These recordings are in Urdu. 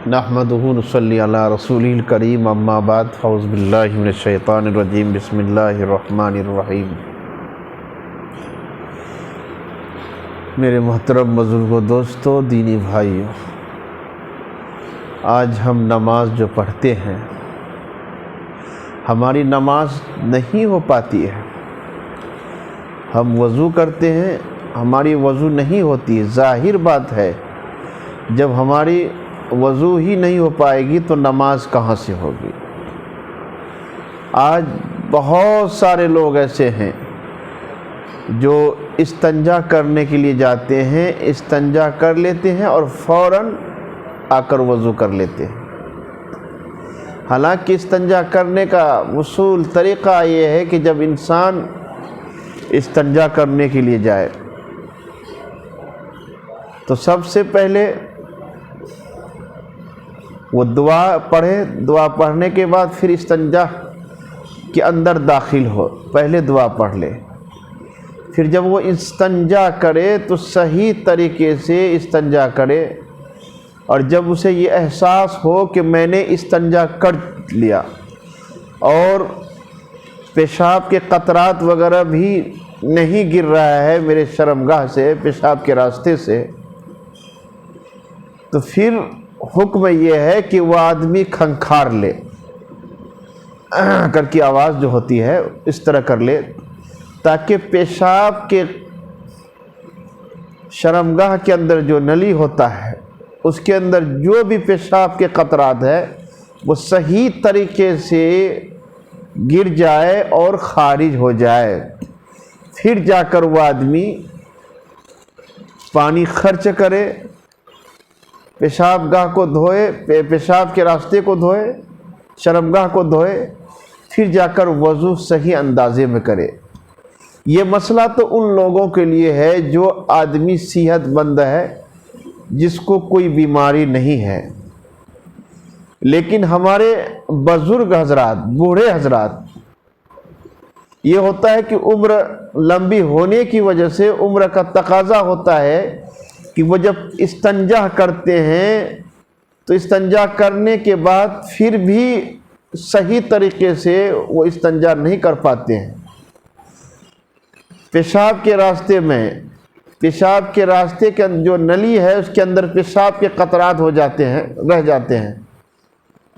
نحمدہ نصلی علی رسولہ الکریم اما بعد اعوذ باللہ من الشیطان الرجیم بسم اللہ الرحمن الرحیم۔ میرے محترم بزرگوں، دوستوں، دینی بھائیوں، آج ہم نماز جو پڑھتے ہیں، ہماری نماز نہیں ہو پاتی ہے۔ ہم وضو کرتے ہیں، ہماری وضو نہیں ہوتی۔ ظاہر بات ہے، جب ہماری وضو ہی نہیں ہو پائے گی تو نماز کہاں سے ہوگی؟ آج بہت سارے لوگ ایسے ہیں جو استنجا کرنے کے لیے جاتے ہیں، استنجا کر لیتے ہیں اور فوراً آ کر وضو کر لیتے ہیں۔ حالانکہ استنجا کرنے کا اصول طریقہ یہ ہے کہ جب انسان استنجا کرنے کے لیے جائے تو سب سے پہلے وہ دعا پڑھے، دعا پڑھنے کے بعد پھر استنجا کے اندر داخل ہو۔ پہلے دعا پڑھ لے، پھر جب وہ استنجا کرے تو صحیح طریقے سے استنجا کرے، اور جب اسے یہ احساس ہو کہ میں نے استنجا کر لیا اور پیشاب کے قطرات وغیرہ بھی نہیں گر رہا ہے میرے شرمگاہ سے، پیشاب کے راستے سے، تو پھر حکم یہ ہے کہ وہ آدمی کھنکھار لے کر کی آواز جو ہوتی ہے اس طرح کر لے، تاکہ پیشاب کے شرمگاہ کے اندر جو نلی ہوتا ہے اس کے اندر جو بھی پیشاب کے قطرات ہے وہ صحیح طریقے سے گر جائے اور خارج ہو جائے۔ پھر جا کر وہ آدمی پانی خرچ کرے، پیشاب گاہ کو دھوئے، پیشاب کے راستے کو دھوئے، شرمگاہ کو دھوئے، پھر جا کر وضو صحیح اندازے میں کرے۔ یہ مسئلہ تو ان لوگوں کے لیے ہے جو آدمی صحت مند ہے، جس کو کوئی بیماری نہیں ہے۔ لیکن ہمارے بزرگ حضرات، بوڑھے حضرات، یہ ہوتا ہے کہ عمر لمبی ہونے کی وجہ سے، عمر کا تقاضا ہوتا ہے کہ وہ جب استنجا کرتے ہیں تو استنجا کرنے کے بعد پھر بھی صحیح طریقے سے وہ استنجا نہیں کر پاتے ہیں۔ پیشاب کے راستے میں، پیشاب کے راستے کے جو نلی ہے اس کے اندر پیشاب کے قطرات ہو جاتے ہیں، رہ جاتے ہیں،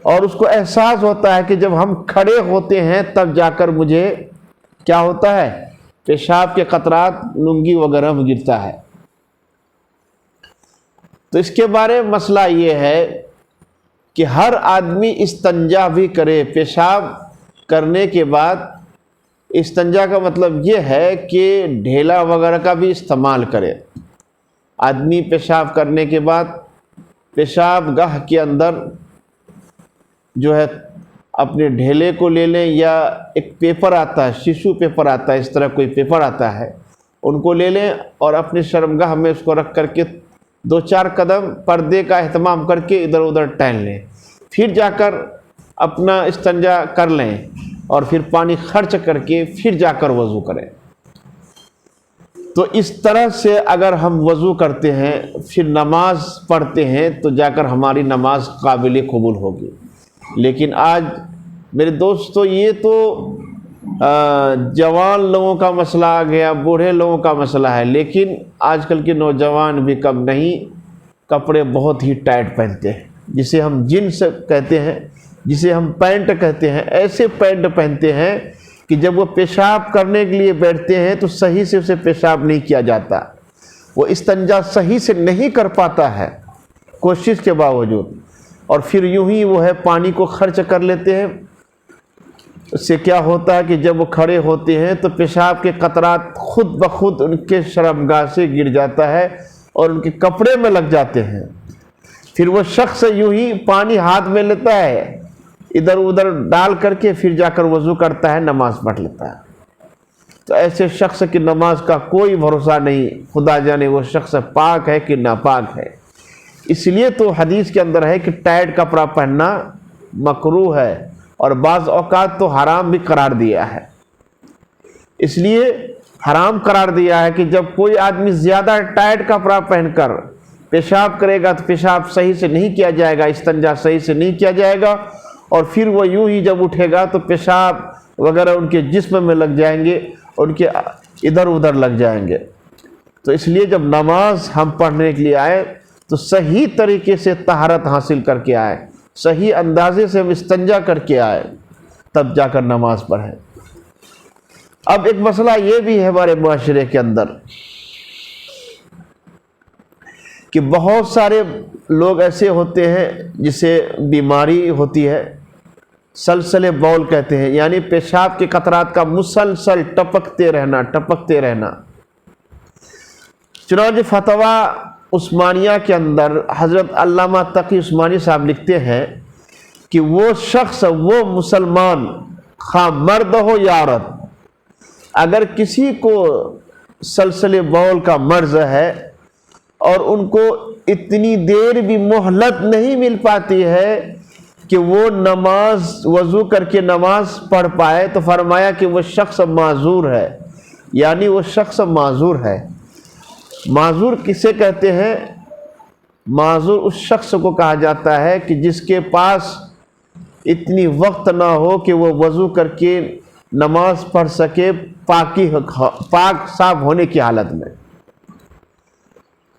اور اس کو احساس ہوتا ہے کہ جب ہم کھڑے ہوتے ہیں تب جا کر مجھے کیا ہوتا ہے، پیشاب کے قطرات لنگی وغیرہ میں گرتا ہے۔ تو اس کے بارے میں مسئلہ یہ ہے کہ ہر آدمی استنجا بھی کرے۔ پیشاب کرنے کے بعد استنجا کا مطلب یہ ہے کہ ڈھیلا وغیرہ کا بھی استعمال کرے۔ آدمی پیشاب کرنے کے بعد پیشاب گاہ کے اندر جو ہے اپنے ڈھیلے کو لے لیں، یا ایک پیپر آتا ہے، ٹیشو پیپر آتا ہے، اس طرح کوئی پیپر آتا ہے، ان کو لے لیں اور اپنے شرمگاہ میں اس کو رکھ کر کے 2-4 قدم پردے کا اہتمام کر کے ادھر ادھر ٹہل لیں، پھر جا کر اپنا استنجا کر لیں، اور پھر پانی خرچ کر کے پھر جا کر وضو کریں۔ تو اس طرح سے اگر ہم وضو کرتے ہیں پھر نماز پڑھتے ہیں تو جا کر ہماری نماز قابل قبول ہوگی۔ لیکن آج میرے دوستو، یہ تو جوان لوگوں کا مسئلہ آ گیا، بوڑھے لوگوں کا مسئلہ ہے، لیکن آج کل کے نوجوان بھی کم نہیں، کپڑے بہت ہی ٹائٹ پہنتے ہیں، جسے ہم جینس کہتے ہیں، جسے ہم پینٹ کہتے ہیں۔ ایسے پینٹ پہنتے ہیں کہ جب وہ پیشاب کرنے کے لیے بیٹھتے ہیں تو صحیح سے اسے پیشاب نہیں کیا جاتا، وہ استنجا صحیح سے نہیں کر پاتا ہے کوشش کے باوجود، اور پھر یوں ہی وہ ہے پانی کو خرچ کر لیتے ہیں۔ اس سے کیا ہوتا ہے کہ جب وہ کھڑے ہوتے ہیں تو پیشاب کے قطرات خود بخود ان کے شرمگاہ سے گر جاتا ہے اور ان کے کپڑے میں لگ جاتے ہیں۔ پھر وہ شخص یوں ہی پانی ہاتھ میں لیتا ہے، ادھر ادھر ڈال کر کے پھر جا کر وضو کرتا ہے، نماز پڑھ لیتا ہے۔ تو ایسے شخص کی نماز کا کوئی بھروسہ نہیں، خدا جانے وہ شخص پاک ہے کہ ناپاک ہے۔ اس لیے تو حدیث کے اندر ہے کہ ٹائٹ کپڑا پہننا مکروہ ہے، اور بعض اوقات تو حرام بھی قرار دیا ہے۔ اس لیے حرام قرار دیا ہے کہ جب کوئی آدمی زیادہ ٹائٹ کپڑا پہن کر پیشاب کرے گا تو پیشاب صحیح سے نہیں کیا جائے گا، استنجا صحیح سے نہیں کیا جائے گا، اور پھر وہ یوں ہی جب اٹھے گا تو پیشاب وغیرہ ان کے جسم میں لگ جائیں گے، ان کے ادھر ادھر لگ جائیں گے۔ تو اس لیے جب نماز ہم پڑھنے کے لیے آئے تو صحیح طریقے سے طہارت حاصل کر کے آئے، صحیح اندازے سے ہم استنجا کر کے آئے، تب جا کر نماز پڑھیں۔ اب ایک مسئلہ یہ بھی ہے ہمارے معاشرے کے اندر کہ بہت سارے لوگ ایسے ہوتے ہیں جسے بیماری ہوتی ہے، سلسلے بول کہتے ہیں، یعنی پیشاب کے قطرات کا مسلسل ٹپکتے رہنا۔ چنانچہ فتویٰ عثمانیہ کے اندر حضرت علامہ تقی عثمانی صاحب لکھتے ہیں کہ وہ شخص، وہ مسلمان، خواہ مرد ہو یا عورت، اگر کسی کو سلسلے بول کا مرض ہے اور ان کو اتنی دیر بھی مہلت نہیں مل پاتی ہے کہ وہ نماز وضو کر کے نماز پڑھ پائے، تو فرمایا کہ وہ شخص معذور ہے، یعنی وہ شخص معذور ہے۔ معذور کسے کہتے ہیں؟ معذور اس شخص کو کہا جاتا ہے کہ جس کے پاس اتنی وقت نہ ہو کہ وہ وضو کر کے نماز پڑھ سکے پاک صاف ہونے کی حالت میں،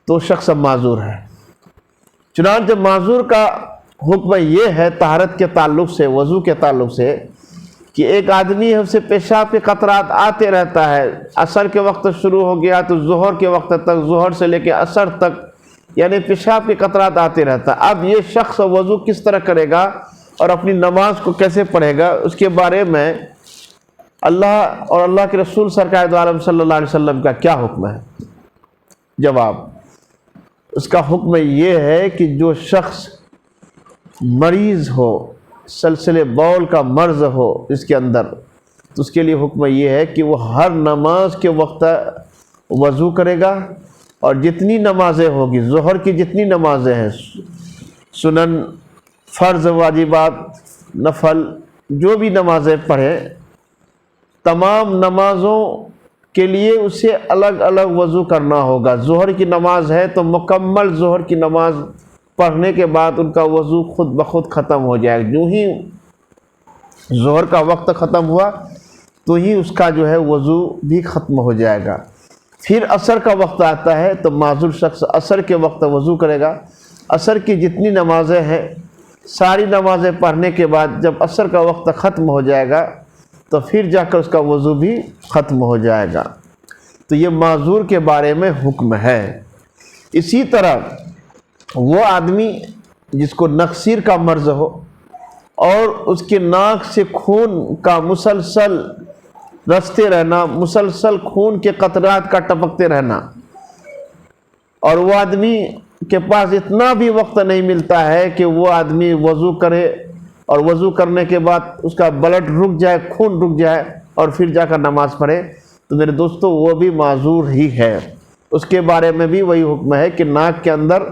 تو شخص معذور ہے۔ چنانچہ معذور کا حکم یہ ہے طہارت کے تعلق سے، وضو کے تعلق سے، کہ ایک آدمی ہے اسے پیشاب کے قطرات آتے رہتا ہے، عصر کے وقت شروع ہو گیا تو ظہر کے وقت تک، ظہر سے لے کے عصر تک، یعنی پیشاب کے قطرات آتے رہتا ہے۔ اب یہ شخص وضو کس طرح کرے گا اور اپنی نماز کو کیسے پڑھے گا، اس کے بارے میں اللہ اور اللہ کے رسول سرکار دو عالم صلی اللہ علیہ وسلم کا کیا حکم ہے؟ جواب، اس کا حکم یہ ہے کہ جو شخص مریض ہو، سلسلے بول کا مرض ہو اس کے اندر، تو اس کے لیے حکم یہ ہے کہ وہ ہر نماز کے وقت وضو کرے گا، اور جتنی نمازیں ہوگی، ظہر کی جتنی نمازیں ہیں، سنن، فرض، واجبات، نفل، جو بھی نمازیں پڑھے، تمام نمازوں کے لیے اسے الگ الگ وضو کرنا ہوگا۔ ظہر کی نماز ہے تو مکمل ظہر کی نماز پڑھنے کے بعد ان کا وضو خود بخود ختم ہو جائے گا۔ جو ہی ظہر کا وقت ختم ہوا تو ہی اس کا جو ہے وضو بھی ختم ہو جائے گا۔ پھر عصر کا وقت آتا ہے تو معذور شخص عصر کے وقت وضو کرے گا۔ عصر کی جتنی نمازیں ہیں، ساری نمازیں پڑھنے کے بعد جب عصر کا وقت ختم ہو جائے گا تو پھر جا کر اس کا وضو بھی ختم ہو جائے گا۔ تو یہ معذور کے بارے میں حکم ہے۔ اسی طرح وہ آدمی جس کو نقصیر کا مرض ہو اور اس کے ناک سے خون کا مسلسل رستے رہنا، مسلسل خون کے قطرات کا ٹپکتے رہنا، اور وہ آدمی کے پاس اتنا بھی وقت نہیں ملتا ہے کہ وہ آدمی وضو کرے اور وضو کرنے کے بعد اس کا بلڈ رک جائے، خون رک جائے، اور پھر جا کر نماز پڑھے، تو میرے دوستو وہ بھی معذور ہی ہے۔ اس کے بارے میں بھی وہی حکم ہے کہ ناک کے اندر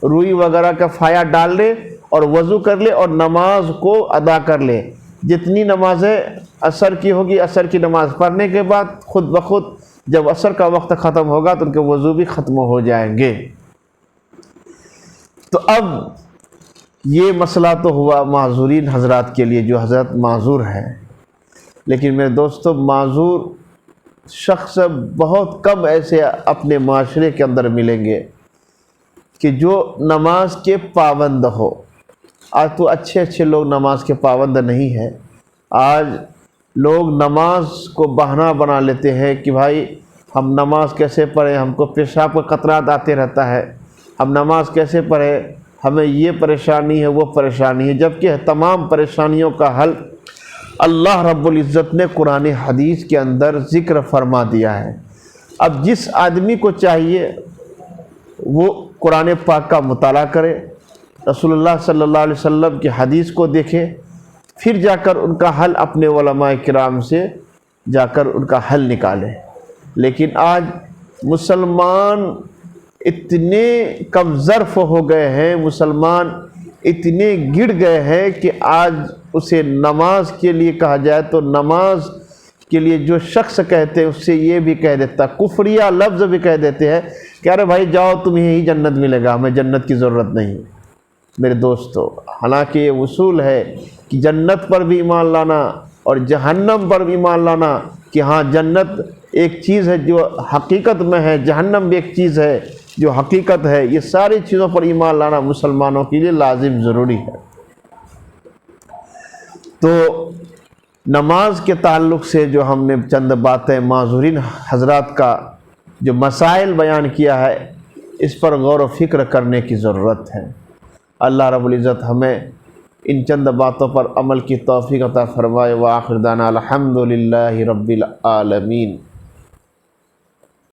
روئی وغیرہ کا فایا ڈال لے اور وضو کر لے اور نماز کو ادا کر لے۔ جتنی نمازیں عصر کی ہوگی، عصر کی نماز پڑھنے کے بعد خود بخود جب عصر کا وقت ختم ہوگا تو ان کے وضو بھی ختم ہو جائیں گے۔ تو اب یہ مسئلہ تو ہوا معذورین حضرات کے لیے جو حضرت معذور ہے، لیکن میرے دوستو معذور شخص بہت کم ایسے اپنے معاشرے کے اندر ملیں گے کہ جو نماز کے پابند ہو۔ آج تو اچھے لوگ نماز کے پابند نہیں ہیں۔ آج لوگ نماز کو بہانہ بنا لیتے ہیں کہ بھائی ہم نماز کیسے پڑھیں، ہم کو پیشاب کا قطرات آتے رہتا ہے، ہم نماز کیسے پڑھیں، ہمیں یہ پریشانی ہے، وہ پریشانی ہے، جبکہ تمام پریشانیوں کا حل اللہ رب العزت نے قرآن حدیث کے اندر ذکر فرما دیا ہے۔ اب جس آدمی کو چاہیے وہ قرآن پاک کا مطالعہ کرے، رسول اللہ صلی اللہ علیہ وسلم کی حدیث کو دیکھے، پھر جا کر ان کا حل اپنے علماء کرام سے جا کر ان کا حل نکالے۔ لیکن آج مسلمان اتنے کم ظرف ہو گئے ہیں، مسلمان اتنے گڑ گئے ہیں کہ آج اسے نماز کے لیے کہا جائے تو نماز کے لیے جو شخص کہتے ہیں اس سے یہ بھی کہہ دیتا، کفریہ لفظ بھی کہہ دیتے ہیں کہ ارے بھائی جاؤ تمہیں ہی جنت ملے گا، ہمیں جنت کی ضرورت نہیں۔ میرے دوستو، حالانکہ یہ اصول ہے کہ جنت پر بھی ایمان لانا اور جہنم پر بھی ایمان لانا، کہ ہاں جنت ایک چیز ہے جو حقیقت میں ہے، جہنم بھی ایک چیز ہے جو حقیقت ہے، یہ ساری چیزوں پر ایمان لانا مسلمانوں کے لیے لازم ضروری ہے۔ تو نماز کے تعلق سے جو ہم نے چند باتیں معذورین حضرات کا جو مسائل بیان کیا ہے، اس پر غور و فکر کرنے کی ضرورت ہے۔ اللہ رب العزت ہمیں ان چند باتوں پر عمل کی توفیق عطا فرمائے۔ وآخر دعوانا الحمدللہ رب العالمین۔